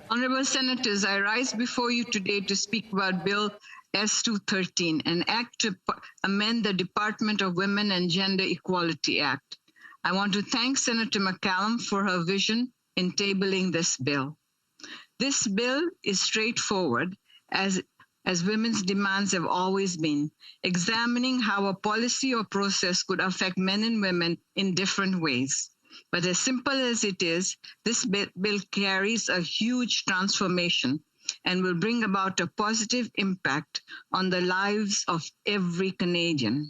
Honorable Senators, I rise before you today to speak about Bill S-213, an act to amend the Department of Women and Gender Equality Act. I want to thank Senator McCallum for her vision in tabling this bill. This bill is straightforward, as women's demands have always been, examining how a policy or process could affect men and women in different ways. But as simple as it is, this bill carries a huge transformation and will bring about a positive impact on the lives of every Canadian.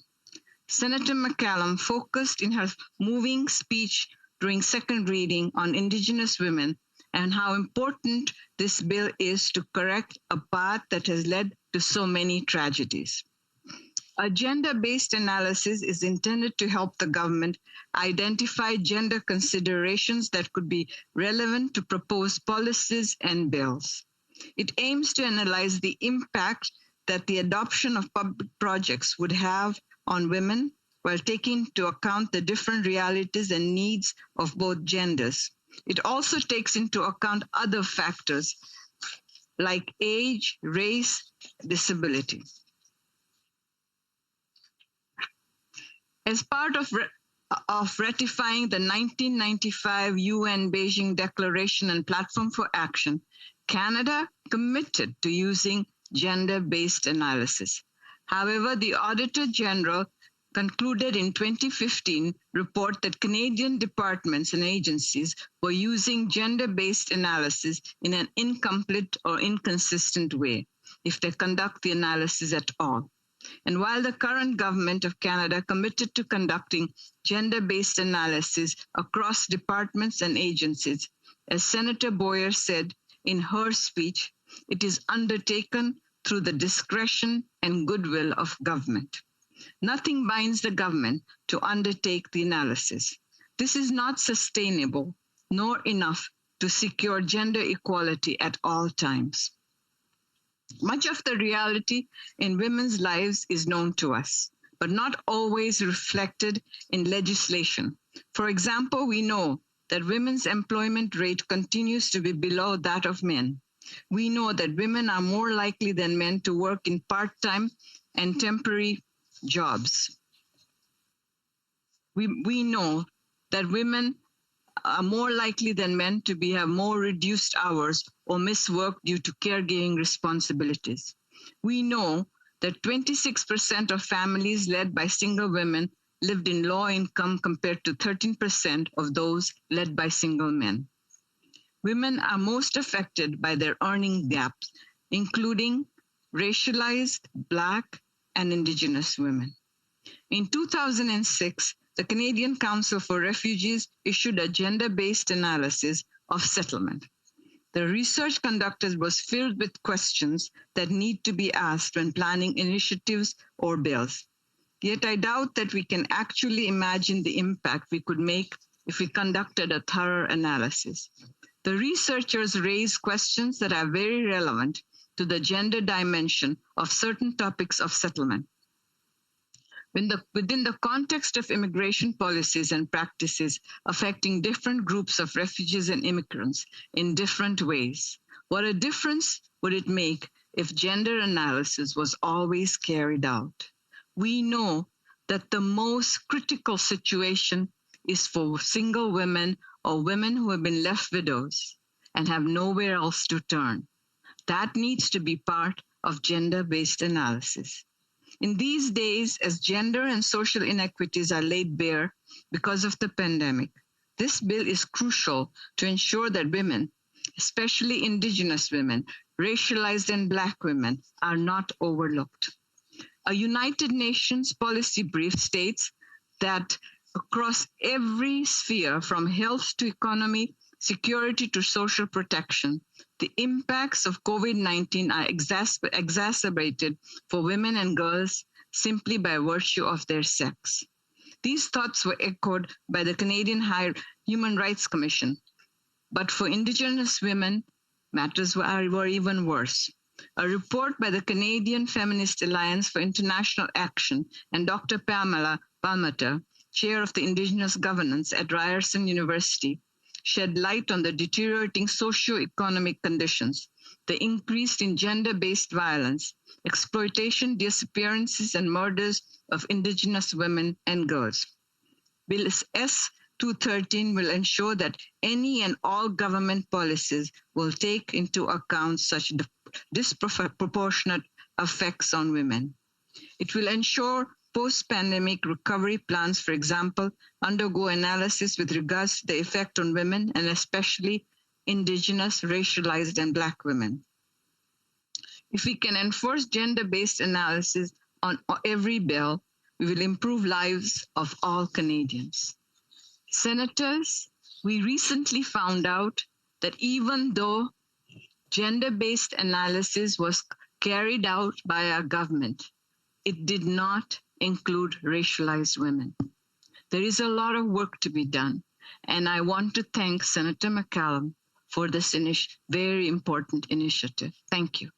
Senator McCallum focused in her moving speech during second reading on Indigenous women and how important this bill is to correct a path that has led to so many tragedies. A gender-based analysis is intended to help the government identify gender considerations that could be relevant to proposed policies and bills. It aims to analyze the impact that the adoption of public projects would have on women while taking into account the different realities and needs of both genders. It also takes into account other factors like age, race, disability. As part of ratifying the 1995 UN Beijing Declaration and Platform for Action, Canada committed to using gender-based analysis. However, the Auditor General concluded in 2015 report that Canadian departments and agencies were using gender-based analysis in an incomplete or inconsistent way, if they conduct the analysis at all. And while the current government of Canada committed to conducting gender-based analysis across departments and agencies, as Senator Boyer said in her speech, it is undertaken through the discretion and goodwill of government. Nothing binds the government to undertake the analysis. This is not sustainable, nor enough to secure gender equality at all times. Much of the reality in women's lives is known to us, but not always reflected in legislation. For example, we know that women's employment rate continues to be below that of men. We know that women are more likely than men to work in part-time and temporary jobs. We know that women are more likely than men to have more reduced hours or miss work due to caregiving responsibilities. We know that 26% of families led by single women lived in low income compared to 13% of those led by single men. Women are most affected by their earning gaps, including racialized, Black, and Indigenous women. In 2006, the Canadian Council for Refugees issued a gender-based analysis of settlement. The research conducted was filled with questions that need to be asked when planning initiatives or bills. Yet I doubt that we can actually imagine the impact we could make if we conducted a thorough analysis. The researchers raised questions that are very relevant to the gender dimension of certain topics of settlement. Within the context of immigration policies and practices affecting different groups of refugees and immigrants in different ways, what a difference would it make if gender analysis was always carried out? We know that the most critical situation is for single women or women who have been left widows and have nowhere else to turn. That needs to be part of gender-based analysis. In these days, as gender and social inequities are laid bare because of the pandemic, this bill is crucial to ensure that women, especially Indigenous women, racialized and Black women, are not overlooked. A United Nations policy brief states that across every sphere, from health to economy, security to social protection, the impacts of COVID-19 are exacerbated for women and girls simply by virtue of their sex. These thoughts were echoed by the Canadian Human Rights Commission, but for Indigenous women, matters were even worse. A report by the Canadian Feminist Alliance for International Action and Dr. Pamela Palmater, chair of the Indigenous Governance at Ryerson University, shed light on the deteriorating socio-economic conditions, the increase in gender-based violence, exploitation, disappearances, and murders of indigenous women and girls. Bill S-213 will ensure that any and all government policies will take into account such disproportionate effects on women. It will ensure post-pandemic recovery plans, for example, undergo analysis with regards to the effect on women and especially indigenous, racialized, and Black women. If we can enforce gender-based analysis on every bill, we will improve lives of all Canadians. Senators, we recently found out that even though gender-based analysis was carried out by our government, it did not include racialized women. There is a lot of work to be done, and I want to thank Senator McCallum for this very important initiative. Thank you.